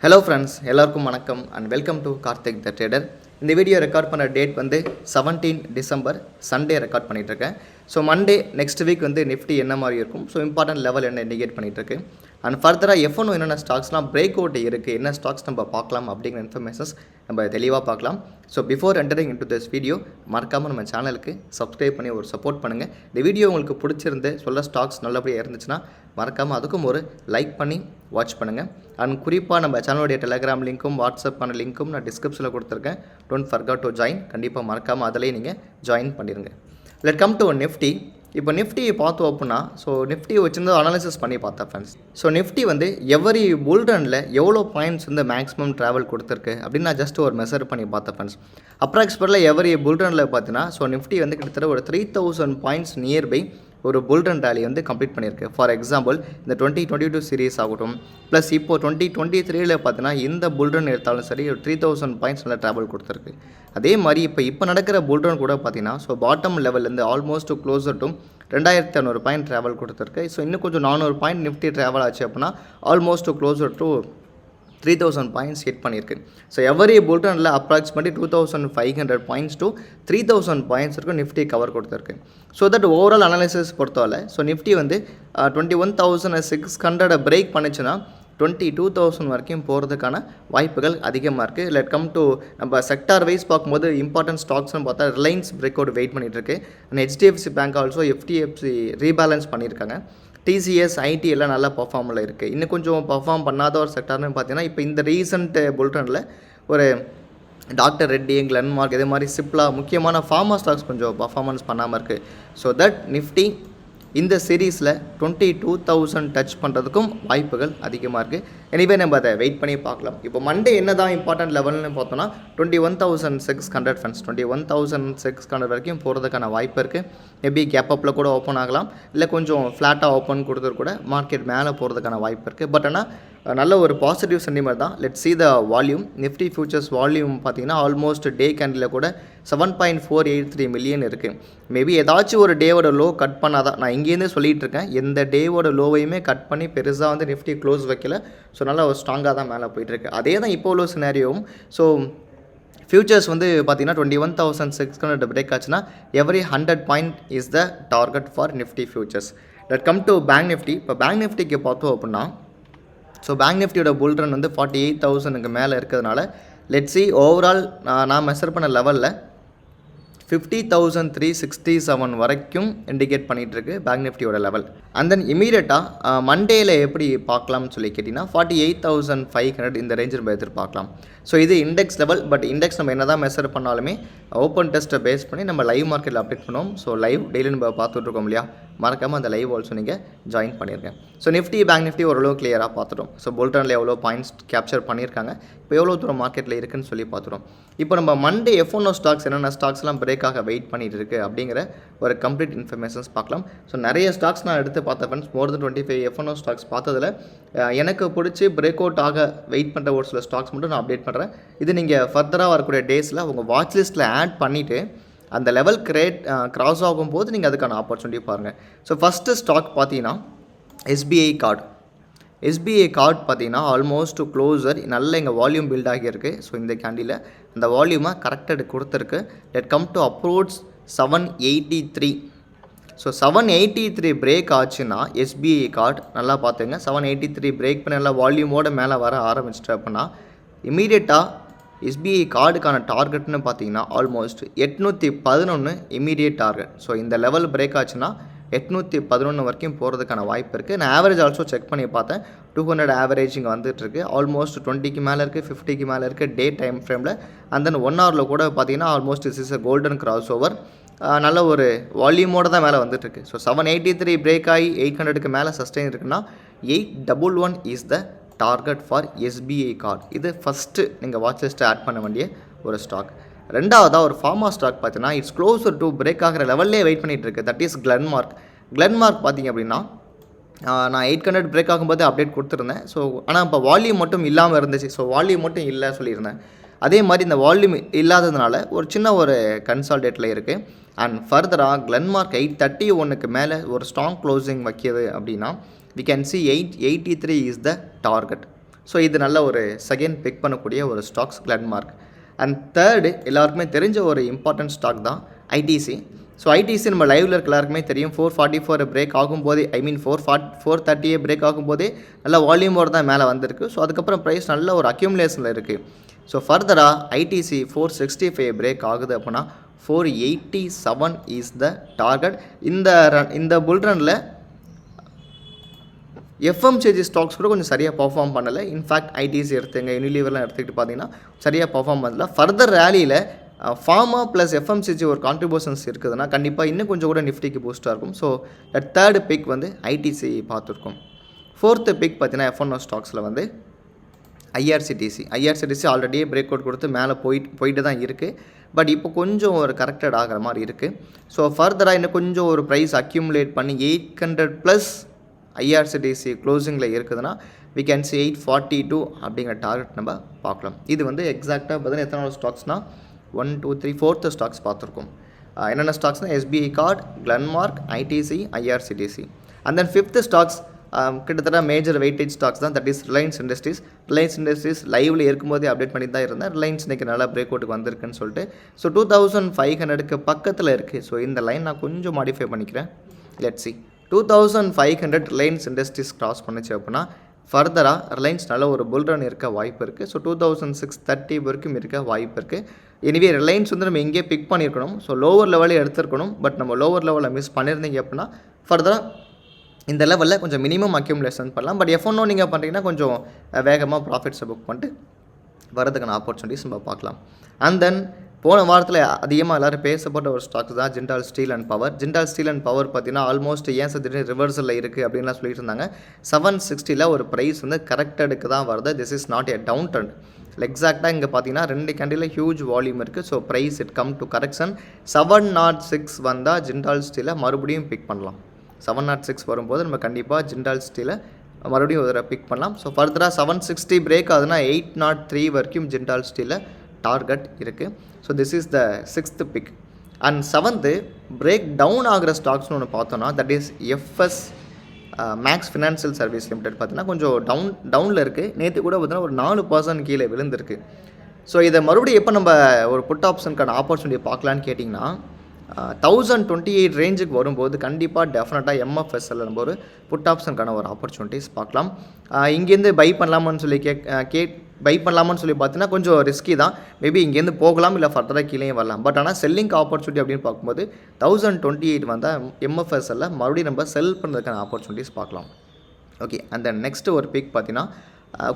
Hello friends, எல்லாருக்கும் வணக்கம் and welcome to Karthik the trader. இந்த வீடியோ ரெக்கார்ட் பண்ண டேட் வந்து 17 டிசம்பர் சண்டே ரெக்கார்ட் பண்ணிகிட்ருக்கேன். ஸோ மண்டே நெக்ஸ்ட் வீக் வந்து நிஃப்டி என்ன மாதிரி இருக்கும், ஸோ இம்பார்ட்டன்ட் லெவல் என்ன இண்டிகேட் பண்ணிகிட்ருக்கு அண்ட் ஃபர்தராக எஃப்ஒன் என்னென்ன ஸ்டாக்ஸ்லாம் பிரேக் அவுட் இருக்குது, என்ன ஸ்டாக்ஸ் நம்ம பார்க்கலாம் அப்படிங்கிற இன்ஃபர்மேஷன்ஸ் நம்ம தெளிவாக பார்க்கலாம். So before entering into this video மறக்காமல் நம்ம சேனலுக்கு சப்ஸ்கிரைப் பண்ணி ஒரு சப்போர்ட் பண்ணுங்கள். இந்த வீடியோ உங்களுக்கு பிடிச்சிருந்து சொல்ல ஸ்டாக்ஸ் நல்லபடியாக இருந்துச்சுன்னா மறக்காமல் அதுக்கும் ஒரு லைக் பண்ணி வாட்ச் பண்ணுங்கள். அண்ட் குறிப்பாக நம்ம சேனலுடைய டெலிகிராம் லிங்க்கும் வாட்ஸ்அப்பான லிங்க்கும் நான் டிஸ்கிரிப்ஷனில் கொடுத்துருக்கேன். Don't forgot to join. கண்டிப்பாக மறக்காமல் அதிலே நீங்கள் ஜாயின் பண்ணிடுங்க. Let come to Nifty. இப்போ நிஃப்டியை பார்த்தோம் அப்படின்னா, ஸோ நிஃப்டியை வச்சுருந்து அனாலிசிஸ் பண்ணி பார்த்தேன் ஃப்ரெண்ட்ஸ். ஸோ நிஃப்டி வந்து எவரி புல்ரனில் எவ்வளோ பாயிண்ட்ஸ் வந்து மேக்ஸிமம் ட்ராவல் கொடுத்துருக்கு அப்படின்னு நான் ஜஸ்ட் ஒரு மெஷர் பண்ணி பார்த்தேன் ஃப்ரெண்ட்ஸ். அப்ராக்சிமேட்டில் எவரி புல்ரனில் பார்த்தீங்கன்னா, ஸோ நிஃப்டி வந்து கிட்டத்தட்ட ஒரு 3000 பாயிண்ட்ஸ் நியர்பை ஒரு புல்ரன் ரேலி வந்து கம்ப்ளீட் பண்ணியிருக்கு. ஃபார் எக்ஸாம்பிள் இந்த 2022 சீரீஸ் ஆகட்டும், ப்ளஸ் இப்போது 2023 பார்த்தீங்கன்னா இந்த புல்ரன் எடுத்தாலும் சரி ஒரு 3000 பாயிண்ட்ஸ் நல்லா ட்ராவல் கொடுத்துருக்கு. அதே மாதிரி இப்போ நடக்கிற புல்ரன் கூட பார்த்தீங்கன்னா, ஸோ பாட்டம் லெவல்லேருந்து almost closer to 2500 point travel கொடுத்துருக்கு. ஸோ இன்னும் கொஞ்சம் 400 பாயிண்ட் நிஃப்டி ட்ராவல் ஆச்சு அப்படின்னா almost closer to 3000 points hit பண்ணியிருக்கு. ஸோ எவரி புல்ரனில் அப்ராக்சிமேட்லி 2500 பாயிண்ட்ஸ் டு 3000 பாயிண்ட்ஸ் இருக்கும் நிஃப்டி கவர் கொடுத்துருக்கு. ஸோ தட் ஓவரால் அனாலிசிஸ் பொறுத்தவரை ஸோ நிஃப்டி வந்து 21,600 பிரேக் பண்ணிச்சுன்னா 22,000 வரைக்கும் போகிறதுக்கான வாய்ப்புகள் அதிகமாக இருக்குது. லெட் கம் டு நம்ம செக்டார் வைஸ் பார்க்கும்போது இம்பார்ட்டன்ட் ஸ்டாக்ஸ்னு பார்த்தா ரிலையன்ஸ் பிரேக் அவுட் வெயிட் பண்ணிகிட்ருக்கு. அண்ட் HDFC bank also FDFC rebalance பண்ணியிருக்காங்க. TCS ஐடி எல்லாம் நல்லா பர்ஃபார்மில் இருக்குது. இன்னும் கொஞ்சம் பர்ஃபார்ம் பண்ணாத ஒரு செக்டார்னு பார்த்தீங்கன்னா, இப்போ இந்த ரீசன்ட் புல்ரனில் ஒரு டாக்டர் ரெட்டி, கிளென்மார்க் இது மாதிரி சிப்லா முக்கியமான ஃபார்மா ஸ்டாக்ஸ் கொஞ்சம் பர்ஃபார்மன்ஸ் பண்ணாமல் இருக்குது. ஸோ தட் நிஃப்டி இந்த சீரீஸில் 22,000 டச் பண்ணுறதுக்கும் வாய்ப்புகள் அதிகமாக இருக்குது. எனிவே நம்ம அதை வெயிட் பண்ணி பார்க்கலாம். இப்போ மண்டே என்ன தான் இம்பார்ட்டன்ட் லெவல்னு பார்த்தோன்னா 21,600 ஃப்ரெண்ட்ஸ், 21,600 வரைக்கும் போகிறதுக்கான வாய்ப்பு இருக்குது. மேபி கேப் அப்பில் கூட ஓப்பன் ஆகலாம், இல்லை கொஞ்சம் ஃப்ளாட்டாக ஓப்பன் கொடுத்துட்டு கூட மார்க்கெட் மேலே போகிறதுக்கான வாய்ப்பு இருக்குது. பட் ஆனால் நல்ல ஒரு பாசிட்டிவ் சென்டிமெண்ட் தான். Let see the volume. Nifty features volume பார்த்தீங்கன்னா ஆல்மோஸ்ட் டே கேண்டில் கூட 7.483 மில்லியன் இருக்குது. மேபி ஏதாச்சும் ஒரு டேவோட லோ கட் பண்ணாதான், நான் இங்கேருந்தே சொல்லிகிட்டு இருக்கேன், எந்த டேவோட லோவையுமே கட் பண்ணி பெருசாக வந்து நிஃப்டி க்ளோஸ் வைக்கல. ஸோ நல்லா ஒரு ஸ்ட்ராங்காக தான் மேலே போயிட்டுருக்கு. அதே தான் இப்போ உள்ள சினாரியோவும். ஸோ ஃபியூச்சர்ஸ் வந்து பார்த்தீங்கன்னா 21,600 பிரேக் ஆச்சுன்னா every 100 point is the target for Nifty features. Let come to bank Nifty. இப்போ பேங்க் நிஃப்டிக்கு பார்த்தோம் அப்படின்னா, ஸோ பேங்க் நிஃப்டியோட புல்ரன் வந்து 48,000க்கு மேலே இருக்கிறதுனால லெட் சி ஓவரால் நான் மெஷர் பண்ண லெவலில் 50,367 வரைக்கும் இண்டிகேட் பண்ணிகிட்ருக்கு பேங்க் நிஃப்டியோட லெவல். அண்ட் தென் இமீடியட்டாக மண்டேயில் எப்படி பார்க்கலாம்னு சொல்லி கேட்டிங்கன்னா 48,500 இந்த ரேஞ்சில் நம்ம எதிர்பார்க்கலாம். ஸோ இது இண்டெக்ஸ் லெவல். பட் இண்டெக்ஸ் நம்ம என்ன தான் மெஷர் பண்ணாலுமே ஓப்பன் டெஸ்ட்டை பேஸ் பண்ணி நம்ம லைவ் மார்க்கெட்டில் அப்டேட் பண்ணுவோம். ஸோ லைவ் டெய்லி நம்ம பார்த்துட்ருக்கோம் இல்லையா, மறக்காமல் அந்த லைவ் ஆல்சோ நீங்கள் ஜாயின் பண்ணியிருக்கேன். ஸோ நிஃப்டி பேங்க் நிஃப்டி ஓரளவு கிளியராக பார்த்துட்டோம். ஸோ புல்ரனில் எவ்வளோ பாயிண்ட்ஸ் கேப்சர் பண்ணியிருக்காங்க, இப்போ எவ்வளோ தூரம் மார்க்கெட்டில் இருக்குன்னு சொல்லி பார்த்துட்டோம். இப்போ நம்ம மண்டே எஃப்ஒன் ஸ்டாக்ஸ் என்னென்ன ஸ்டாக்ஸ்லாம் பிரேக்காக வெயிட் பண்ணிட்டு இருக்குது அப்படிங்கிற ஒரு கம்ப்ளீட் இன்ஃபர்மேஷன்ஸ் பார்க்கலாம். ஸோ நிறைய ஸ்டாக்ஸ் நான் எடுத்து பார்த்த ஃப்ரெண்ட்ஸ், மோர் தென் 25 எஃப்ஒன் ஸ்டாக்ஸ் பார்த்ததில் எனக்கு பிடிச்சி பிரேக் அவுட் ஆக வெயிட் பண்ணுற ஒரு சில ஸ்டாக்ஸ் மட்டும் நான் அப்டேட் பண்ணுறேன். இது நீங்கள் ஃபர்தராக வரக்கூடிய டேஸில் உங்கள் வாட்ச் லிஸ்ட்டில் ஆட் பண்ணிவிட்டு அந்த லெவல் கிராஸ் ஆகும்போது நீங்கள் அதுக்கான ஆப்பர்ச்சுனிட்டி பாருங்கள். ஸோ ஃபஸ்ட்டு ஸ்டாக் பார்த்தீங்கன்னா SBI கார்டு. SBI கார்டு பார்த்தீங்கன்னா ஆல்மோஸ்ட் க்ளோசர் நல்ல இங்கே வால்யூம் பில்ட் ஆகியிருக்கு. ஸோ இந்த கேண்டில் அந்த வால்யூமை கரெக்டாக கொடுத்துருக்கு. Let come to approach 783. So 783 break ஆச்சுன்னா SBI கார்டு நல்லா பார்த்துங்க. 783 பிரேக் பண்ணி நல்லா வால்யூமோடு மேலே வர ஆரம்பிச்சிட்டு அப்படின்னா இமீடியட்டாக SBI கார்டுக்கான டார்கெட்னு பார்த்தீங்கன்னா ஆல்மோஸ்ட் 811 இமீடியட் டார்கெட். ஸோ இந்த லெவல் பிரேக் ஆச்சுன்னா 811 வரைக்கும் போகிறதுக்கான வாய்ப்பு இருக்குது. நான் ஆவரேஜ் ஆல்சோ செக் பண்ணி பார்த்தேன், 200 ஆவரேஜ் இங்கே வந்துட்டுருக்கு. ஆல்மோஸ்ட் 20க்கு மேலே இருக்குது, 50க்கு மேலே இருக்குது டே டைம் ஃப்ரேமில். அண்ட் தென் 1 ஹவரில் கூட பார்த்தீங்கன்னா almost is is a golden cross over. நல்ல ஒரு வால்யூமோடு தான் மேலே வந்துட்டுருக்கு. ஸோ 783 பிரேக் ஆகி 800க்கு மேலே சஸ்டெயின் இருக்குன்னா 811 is the target for SBI card. இது ஃபஸ்ட்டு நீங்கள் வாட்ச் லிஸ்ட்டை ஆட் பண்ண வேண்டிய ஒரு ஸ்டாக். ரெண்டாவதாக ஒரு ஃபார்மா ஸ்டாக் பார்த்தீங்கன்னா இட்ஸ் க்ளோசர் டு பிரேக் ஆகிற லெவல்லே வெயிட் பண்ணிகிட்டு இருக்குது. That is Glenmark. கிளென்மார்க் பார்த்திங்க அப்படின்னா நான் 800 பிரேக் ஆகும்போது அப்டேட் கொடுத்துருந்தேன். ஸோ ஆனால் இப்போ வால்யூம் மட்டும் இல்லாமல் இருந்துச்சு. ஸோ வால்யூம் மட்டும் இல்லை சொல்லியிருந்தேன். அதே மாதிரி இந்த வால்யூம் இல்லாததுனால ஒரு சின்ன ஒரு கன்சால்டேட்டில் இருக்குது. அண்ட் ஃபர்தராக கிளென்மார்க் 831க்கு மேலே ஒரு ஸ்ட்ராங் க்ளோசிங் வைக்கிது அப்படின்னா we can see 883 is the target. So இது நல்ல ஒரு செகண்ட் பிக் பண்ணக்கூடிய ஒரு ஸ்டாக்ஸ் கிளன்மார்க். அண்ட் தேர்டு எல்லாருக்குமே தெரிஞ்ச ஒரு இம்பார்ட்டன்ட் ஸ்டாக் தான் ஐடிசி. ஸோ ஐடிசி நம்ம லைவில் இருக்க எல்லாருக்குமே தெரியும் 444 பிரேக் ஆகும்போதே 430 பிரேக் ஆகும்போதே நல்ல வால்யூமோடு தான் மேலே வந்திருக்கு. ஸோ அதுக்கப்புறம் ப்ரைஸ் நல்ல ஒரு அக்யூமுலேஷனில் இருக்குது. ஸோ ஃபர்தராக ஐடிசி 465 பிரேக் ஆகுது அப்படின்னா 487 இஸ் த டார்கெட். இந்த புல் ரனில் எஃப்எம்சிஜி ஸ்டாக்ஸ் கூட கொஞ்சம் சரியாக பர்ஃபார்ம் பண்ணலை. இன்ஃபேக்ட் ஐடிசி எடுத்துங்க, யூனிலீவர்லாம் எடுத்துக்கிட்டு பார்த்தீங்கன்னா சரியாக பர்ஃபார்ம் பண்ணல. ஃபர்தர் ரேலியில் ஃபார்மா ப்ளஸ் எஃப்எம்சிஜி ஒரு கான்ட்ரிபியூஷன்ஸ் இருக்குதுன்னா கண்டிப்பாக இன்னும் கொஞ்சம் கூட நிஃப்டிக்கு பூஸ்ட்டாக இருக்கும். ஸோ தேர்டு பிக் வந்து ஐடிசி பார்த்துருக்கோம். ஃபோர்த்து பிக் பார்த்தீங்கன்னா எஃப்என்ஓ ஸ்டாக்ஸில் வந்து ஐஆர்சிடிசி ஆல்ரெடியே பிரேக் அவுட் கொடுத்து மேலே போயிட்டு தான் இருக்குது. பட் இப்போ கொஞ்சம் ஒரு கரெக்டட் ஆகிற மாதிரி இருக்குது. ஸோ ஃபர்தராக இன்னும் கொஞ்சம் ஒரு ப்ரைஸ் அக்யூமுலேட் பண்ணி 800+ ஐஆர்சிடிசி க்ளோசிங்கில் இருக்குதுன்னா we can see 842 அப்படிங்கிற டார்கெட் நம்ம பார்க்கலாம். இது வந்து எக்ஸாக்டாக பார்த்தீங்கன்னா எத்தனை ஸ்டாக்ஸ்னால் 1 2 3 4th ஸ்டாக்ஸ் பார்த்துருக்கோம். என்னென்ன ஸ்டாக்ஸ்னால் SBI card, Glenmark, ITC, IRCTC. And then 5th stocks கிட்டத்தட்ட மேஜர் வெயிட்டேஜ் ஸ்டாக்ஸ் தான். தட் இஸ் ரிலையன்ஸ் இண்டஸ்ட்ரீஸ் லைவில் இருக்கும்போதே அப்டேட் பண்ணி தான் இருந்தேன். ரிலையன்ஸ் இன்றைக்கி நல்லா பிரேக் அவுட்டுக்கு வந்திருக்குன்னு சொல்லிட்டு. ஸோ 2500க்கு பக்கத்தில் இருக்குது. ஸோ இந்த லைன் நான் கொஞ்சம் மாடிஃபை பண்ணிக்கிறேன். Let's see 2500 Reliance industries cross பண்ணிச்சு அப்படின்னா ஃபர்தராக ரிலையன்ஸ் நல்ல ஒரு புல் ரன் இருக்க வாய்ப்பு இருக்குது. ஸோ 2630 வரைக்கும் இருக்க வாய்ப்பு இருக்குது. எனிவே ரிலையன்ஸ் வந்து நம்ம எங்கேயே பிக் பண்ணியிருக்கணும். ஸோ லோவர் லெவலில் எடுத்துருக்கணும். பட் நம்ம லோவர் லெவலில் மிஸ் பண்ணியிருந்தீங்க அப்படின்னா ஃபர்தராக இந்த லெவலில் கொஞ்சம் மினிமம் அக்யூமுலேஷன் பண்ணலாம். பட் எஃப்என்ஓ நீங்கள் பண்ணுறீங்கன்னா கொஞ்சம் வேகமாக ப்ராஃபிட்ஸை புக் பண்ணிட்டு வரதுக்கான ஆப்பர்ச்சுனிட்டிஸ் நம்ம பார்க்கலாம். அண்ட் தென் போன வாரத்தில் அதிகமாக எல்லோரும் பேசப்பட்ட ஒரு ஸ்டாக்ஸ் தான் ஜிண்டால் ஸ்டீல் அண்ட் பவர் பார்த்தீங்கன்னா ஆல்மோஸ்ட் ஏன் திடீர்னு ரிவர்சலில் இருக்குது அப்படின்லாம் சொல்லிட்டு இருந்தாங்க. 760 ஒரு ப்ரைஸ் வந்து கரெக்டடுக்கு தான் வருது. This is not a down trend. எக்ஸாக்டாக இங்கே பார்த்தீங்கன்னா 2 கேண்டில் ஹியூஜ் வால்யூம் இருக்குது. So price it come to correction. 706 வந்தால் ஜிண்டால் ஸ்டீலை மறுபடியும் பிக் பண்ணலாம். 706 வரும்போது நம்ம கண்டிப்பாக ஜிண்டால் ஸ்டீலை மறுபடியும் ஒரு பிக் பண்ணலாம். ஸோ ஃபர்தராக 760 பிரேக் ஆகுதுன்னா 803 வரைக்கும் ஜிண்டால் ஸ்டீலில் டார்கெட் இருக்குது. So this is the 6th pick. And 7th break down ஆகிற ஸ்டாக்ஸ்னு ஒன்று பார்த்தோன்னா that is FS max financial service limited பார்த்தீங்கன்னா கொஞ்சம் டவுனில் இருக்குது. நேற்று கூட பார்த்தீங்கன்னா ஒரு 4% கீழே விழுந்திருக்கு. ஸோ இதை மறுபடியும் எப்போ நம்ம ஒரு புட் ஆப்ஷனுக்கான ஆப்பர்ச்சுனிட்டி பார்க்கலான்னு கேட்டிங்கன்னா 1028 ரேஞ்சுக்கு வரும்போது கண்டிப்பாக டெஃபினட்டாக எம்எஃப்எஸ்எல் நம்ம ஒரு புட் ஆப்ஷனுக்கான ஒரு ஆப்பர்ச்சுனிட்டிஸ் பார்க்கலாம். இங்கேருந்து பை பண்ணலாமான்னு சொல்லி பார்த்தீங்கன்னா கொஞ்சம் ரிஸ்கி தான். மேபி இங்கேருந்து போகலாம், இல்லை ஃபர்தராக கீழே வரலாம். பட் ஆனால் செல்லிங் ஆப்பர்ச்சுனிட்டி அப்படின்னு பார்க்கும்போது 1028 வந்தால் எம்எஃப்எஸ்எல்ல மறுபடியும் நம்ம செல் பண்ணுறதுக்கான ஆப்பர்ச்சுனிட்டிஸ் பார்க்கலாம். ஓகே, அந்த நெக்ஸ்ட்டு ஒரு பிக் பார்த்தீங்கன்னா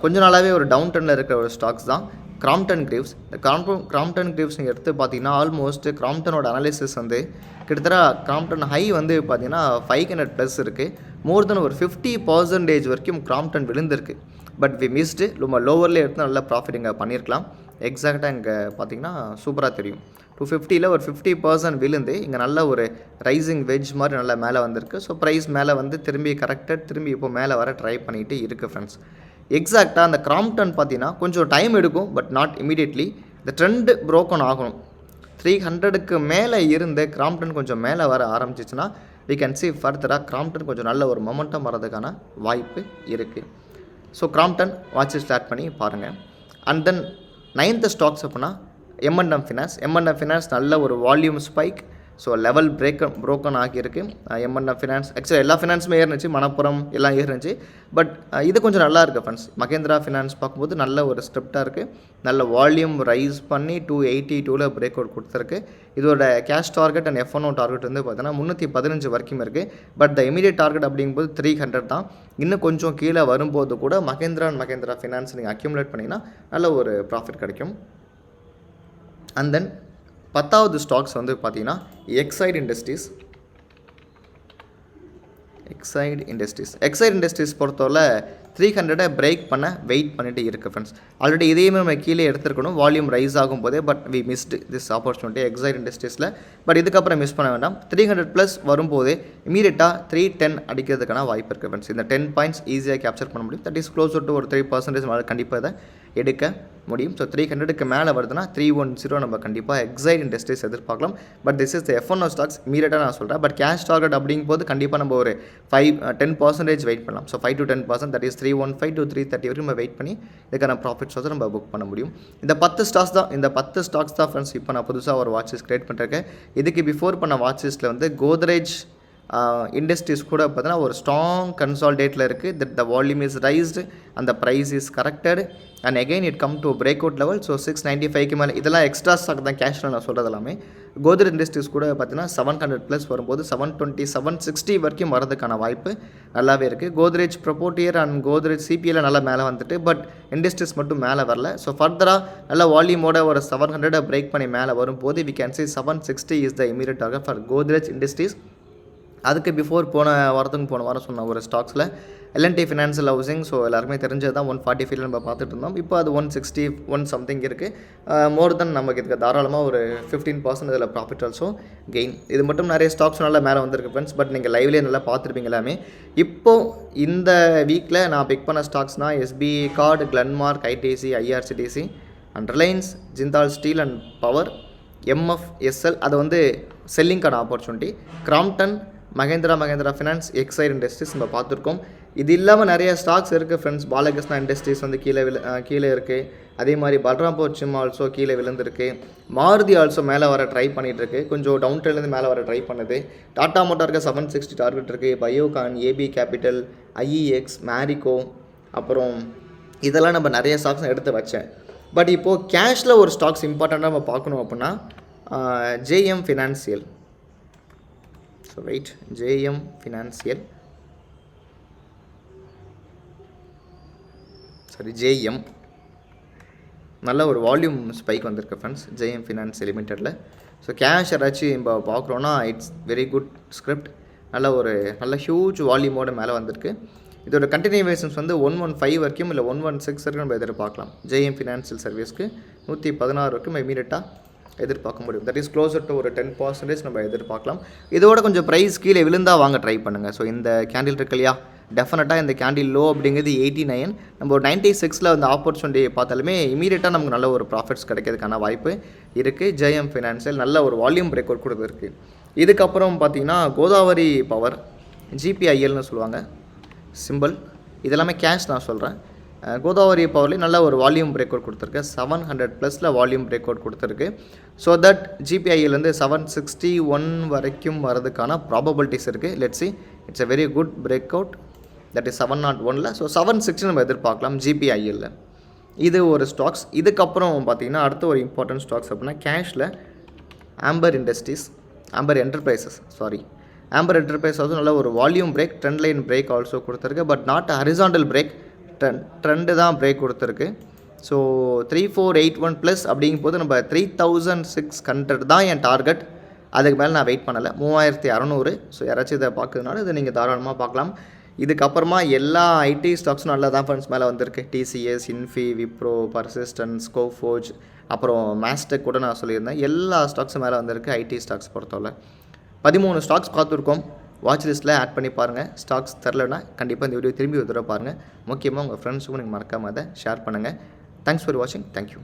கொஞ்ச நாளாகவே ஒரு டவுன் ட்ரெண்டில் இருக்கிற ஒரு ஸ்டாக்ஸ் தான் கிராம்ப்டன் கிரீவ்ஸ். இந்த கிராம்ப்டன் கிரீவ்ஸ் நீங்கள் எடுத்து பார்த்தீங்கன்னா ஆல்மோஸ்ட் கிராம்ப்டனோட அனாலிசிஸ் வந்து கிட்டத்தட்ட கிராம்ப்டன் ஹை வந்து பார்த்தீங்கன்னா 500+ இருக்குது. மோர் தென் ஒரு 50% வரைக்கும் கிராம்ப்டன் விழுந்திருக்கு. But we missed. ரொம்ப லோவரில் எடுத்து நல்ல ப்ராஃபிட் இங்கே பண்ணியிருக்கலாம். எக்ஸாக்டாக இங்கே பார்த்தீங்கன்னா சூப்பராக தெரியும். 250 ஒரு 50% விழுந்து இங்கே நல்ல ஒரு ரைசிங் வெஜ் மாதிரி நல்லா மேலே வந்திருக்கு. ஸோ ப்ரைஸ் மேலே வந்து திரும்பி இப்போ மேலே வர ட்ரை பண்ணிகிட்டு இருக்குது ஃப்ரெண்ட்ஸ். எக்ஸாக்டாக அந்த கிராம்ப்டன் பார்த்தீங்கன்னா கொஞ்சம் டைம் எடுக்கும். But not immediately. இந்த ட்ரெண்டு ப்ரோக்கன் ஆகணும். 300க்கு மேலே இருந்து கிராம்ப்டன் கொஞ்சம் மேலே வர ஆரம்பிச்சிச்சுன்னா we can see ஃபர்தராக கிராம்ப்டன் கொஞ்சம் நல்ல ஒரு மொமெண்டம் வரதுக்கான வாய்ப்பு இருக்குது. ஸோ கிராம்ப்டன் வாட்ச் ஸ்டார்ட் பண்ணி பாருங்கள். அண்ட் தென் 9th ஸ்டாக்ஸ் அப்படின்னா M&M ஃபினான்ஸ் நல்ல ஒரு volume spike. So level broken ஆகியிருக்கு. M&M ஃபினான்ஸ் ஆக்சுவலாக எல்லா ஃபினான்ஸுமே ஏறிச்சு, மணப்புரம் எல்லாம் ஏறிச்சு. பட் இது கொஞ்சம் நல்லா இருக்குது ஃப்ரெண்ட்ஸ். மகேந்திரா ஃபினான்ஸ் பார்க்கும்போது நல்ல ஒரு ஸ்டெப்டாக இருக்குது. நல்ல வால்யூம் ரைஸ் பண்ணி 282 பிரேக் அவுட் கொடுத்துருக்கு. இதோட cash target and F&O target வந்து பார்த்தீங்கன்னா 315 வரைக்கும் இருக்குது. பட் த இமீடியட் டார்கெட் அப்படிங்கும்போது 300 தான். இன்னும் கொஞ்சம் கீழே வரும்போது கூட மகேந்திரா ஃபினான்ஸ் நீங்கள் அக்யூமுலேட் பண்ணிங்கன்னா நல்ல ஒரு ப்ராஃபிட் கிடைக்கும். அண்ட் தென் 10th ஸ்டாக்ஸ் வந்து பார்த்தீங்கன்னா எக்ஸைட் இண்டஸ்ட்ரீஸ் பொறுத்தவரை 300 பிரேக் பண்ண வெயிட் பண்ணிட்டு இருக்குது ஃப்ரெண்ட்ஸ். ஆல்ரெடி இதையுமே நம்ம கீழே எடுத்துருக்கணும் வால்யூம் ரைஸ் ஆகும் போதே. But we missed this opportunity Exide இண்டஸ்ட்ரீஸில். பட் இதுக்கப்புறம் மிஸ் பண்ண வேண்டாம். 300+ வரும்போதே இமீடியட்டாக 310 அடிக்கிறதுக்கான வாய்ப்பு இருக்குது ஃப்ரெண்ட்ஸ். இந்த 10 பாயிண்ட்ஸ் ஈஸியாக கேப்சர் பண்ண முடியும். தட் இஸ் க்ளோசர் டு ஒரு 3% கண்டிப்பாக இதை எடுக்க முடியும். ஸோ 300க்கு மேலே வருதுன்னா 310 நம்ம கண்டிப்பாக எக்ஸைட் இண்டஸ்ட்ரீஸ் எதிர்பார்க்கலாம். But this is the F1O stocks இமீடியட்டாக நான் சொல்கிறேன். பட் கேஷ் டார்கெட் அப்படிங்கும்போது கண்டிப்பாக நம்ம ஒரு 10% வெயிட் பண்ணலாம். So 5 to 10%, that is 315 to 330 வரைக்கும் நம்ம வெயிட் பண்ணி இதுக்கான ப்ராஃபிட்ஸ் வந்து நம்ம புக் பண்ண முடியும். இந்த 10 ஸ்டாக்ஸ் தான் ஃப்ரெண்ட்ஸ் இப்போ நான் புதுசாக ஒரு வாட்ச் லிஸ்ட் கிரியேட் பண்ணிருக்கேன். இதுக்கு பிஃபோர் பண்ண வாட்ச் லிஸ்ட்டில் வந்து கோத்ரேஜ் இண்டஸ்ட்ரீஸ் கூட பார்த்தீங்கன்னா ஒரு ஸ்ட்ராங் கன்சால்டேட்டில் இருக்குது. That the volume is raised and the price is corrected and again it come to break out level. So 695க்கு மேலே இதெல்லாம் எக்ஸ்ட்ரா ஸ்டாக் தான் கேஷில் நான் சொல்கிறது எல்லாமே. கோத்ரேஜ் இண்டஸ்ட்ரீஸ் கூட பார்த்தீங்கன்னா 700+ வரும்போது 720 760 வரைக்கும் வரதுக்கான வாய்ப்பு நல்லாவே இருக்குது. கோத்ரேஜ் ப்ரொபோட்டியர் அண்ட் கோத்ரேஜ் சிபிஎல் நல்லா மேலே வந்துட்டு, பட் இண்டஸ்ட்ரீஸ் மட்டும் மேலே வரல. ஸோ ஃபர்தராக நல்ல வால்யூமோட ஒரு 700 பிரேக் பண்ணி மேலே வரும்போது we can see 760 is the immediate target for Godrej industries. அதுக்கு பிஃபோர் போன வாரம் சொன்ன ஒரு ஸ்டாக்ஸில் L&T ஃபினான்ஷியல் ஹவுசிங். ஸோ எல்லாருக்குமே தெரிஞ்சது தான் 145 நம்ம பார்த்துட்டு இருந்தோம். இப்போ அது 161 சம்திங் இருக்குது. மோர் தென் நமக்கு இதுக்கு தாராளமாக ஒரு 15% இதில் ப்ராஃபிட் ஆல்சோ கெயின். இது மட்டும் நிறைய ஸ்டாக்ஸ் நல்லா மேலே வந்திருக்கு ஃப்ரெண்ட்ஸ். பட் நீங்கள் லைவ்லேயே நல்லா பார்த்துருப்பீங்க எல்லாமே. இப்போது இந்த வீக்கில் நான் பிக் பண்ண ஸ்டாக்ஸ்னால் SBI card, Glenmark, ITC, IRCTC and Reliance, Jindal steel and power, MFSL அது வந்து செல்லிங்கான opportunity, Crompton, Mahindra finance, Exide Industries நம்ம பார்த்துருக்கோம். இது இல்லாமல் நிறைய ஸ்டாக்ஸ் இருக்குது ஃப்ரெண்ட்ஸ். பாலகிருஷ்ணா இண்டஸ்ட்ரீஸ் வந்து கீழே இருக்குது. அதே மாதிரி பல்ராம்பூர் சிம் ஆல்சோ கீழே விழுந்திருக்கு. மாருதி ஆல்சோ மேலே வர ட்ரை பண்ணிகிட்டு இருக்குது. கொஞ்சம் டவுன் ட்ரெண்ட்லேருந்து மேலே வர ட்ரை பண்ணுது. டாடா மோட்டாருக்கு 760 டார்கெட் இருக்குது. Biocon, AB capital, IEX, Marico, அப்புறம் இதெல்லாம் நம்ம நிறைய ஸ்டாக்ஸ் எடுத்து வச்சேன். பட் இப்போது கேஷில் ஒரு ஸ்டாக்ஸ் இம்பார்ட்டண்ட்டாக நம்ம பார்க்கணும் அப்படின்னா JM financial. So wait, JM financial, JM நல்ல ஒரு வால்யூம் ஸ்பைக் வந்திருக்கு ஃப்ரெண்ட்ஸ் JM ஃபினான்ஸ் லிமிட்டடில். ஸோ கேஷ் யாராச்சும் இப்போ பார்க்குறோன்னா இட்ஸ் வெரி குட் ஸ்கிரிப்ட். நல்ல ஹியூஜ் வால்யூமோட மேலே வந்திருக்கு. இதோட கண்டினியூவேஷன்ஸ் வந்து 115 வரைக்கும் இல்லை 116 வரைக்கும் நம்ம எதிர்பார்க்கலாம். JM ஃபினான்ஷியல் சர்வீஸ்க்கு 116 வரைக்கும் இமீடியட்டாக எதிர்பார்க்க முடியும். தட் இஸ் க்ளோசர் டு ஒரு 10% நம்ம எதிர்பார்க்கலாம். இதோட கொஞ்சம் ப்ரைஸ் கீழே விழுந்தால் வாங்க ட்ரை பண்ணுங்கள். ஸோ இந்த கேண்டில் இருக்கு இல்லையா, டெஃபினட்டாக இந்த கேண்டில் லோ அப்படிங்கிறது 89. நம்ம ஒரு 96ல் அந்த ஆப்பர்ச்சுனிட்டி பார்த்தாலுமே இமீடியட்டாக நமக்கு நல்ல ஒரு ப்ராஃபிட்ஸ் கிடைக்கிறதுக்கான வாய்ப்பு இருக்குது. JM ஃபினான்ஷியல் நல்ல ஒரு வால்யூம் பிரேக் அவுட் கொடுத்துருக்கு. இதுக்கப்புறம் பார்த்தீங்கன்னா கோதாவரி பவர், GPILனு சொல்லுவாங்க சிம்பிள். இதெல்லாமே கேஷ் நான் சொல்கிறேன். கோதாவரி பவர்லேயும் நல்ல ஒரு வால்யூம் பிரேக் அவுட் கொடுத்துருக்கு. 700+ வால்யூம் பிரேக் அவுட் கொடுத்துருக்கு. ஸோ தட் GPIL வந்து 761 வரைக்கும் வரதுக்கான ப்ராபபிலிட்டிஸ் இருக்குது. Let's see, it's a very good break out. That is 701ல். ஸோ 760 நம்ம எதிர்பார்க்கலாம் GPIL. இது ஒரு ஸ்டாக்ஸ். இதுக்கப்புறம் பார்த்திங்கன்னா அடுத்த ஒரு இம்பார்ட்டன்ட் ஸ்டாக்ஸ் அப்படின்னா கேஷில் ஆம்பர் என்டர்பிரைசஸ் ஆல்சோ நல்ல ஒரு volume break, trend line break also கொடுத்துருக்கு. But not horizontal break, trend தான் பிரேக் கொடுத்துருக்கு. ஸோ 3481+ அப்படிங்கும் போது நம்ம 3600 தான் என் டார்கெட். அதுக்கு மேலே நான் வெயிட் பண்ணலை. 3600. ஸோ யாராச்சும் இதை பார்க்குறதுனால இதை நீங்கள் தாராளமாக பார்க்கலாம். இதுக்கப்புறமா எல்லா IT ஸ்டாக்ஸும் நல்லா தான் ஃபண்ட்ஸ் மேலே வந்திருக்கு. TCS, Infy, Wipro, persistence, Coforge, அப்புறம் மேஸ்டெக் கூட நான் சொல்லியிருந்தேன். எல்லா ஸ்டாக்ஸும் மேலே வந்திருக்கு IT ஸ்டாக்ஸ் பொறுத்தவரை. 13 ஸ்டாக்ஸ் பார்த்துருக்கோம். வாட்ச் லிஸ்ட்டில் ஆட் பண்ணி பாருங்கள். ஸ்டாக்ஸ் தரலைன்னா கண்டிப்பாக இந்த வீடியோ திரும்பி ஒரு தடவை பாருங்கள். முக்கியமாக உங்கள் ஃப்ரெண்ட்ஸுக்கும் நீங்கள் மறக்காமல் அதை ஷேர் பண்ணுங்கள். தேங்க்ஸ் ஃபார் வாட்சிங். தேங்க்யூ.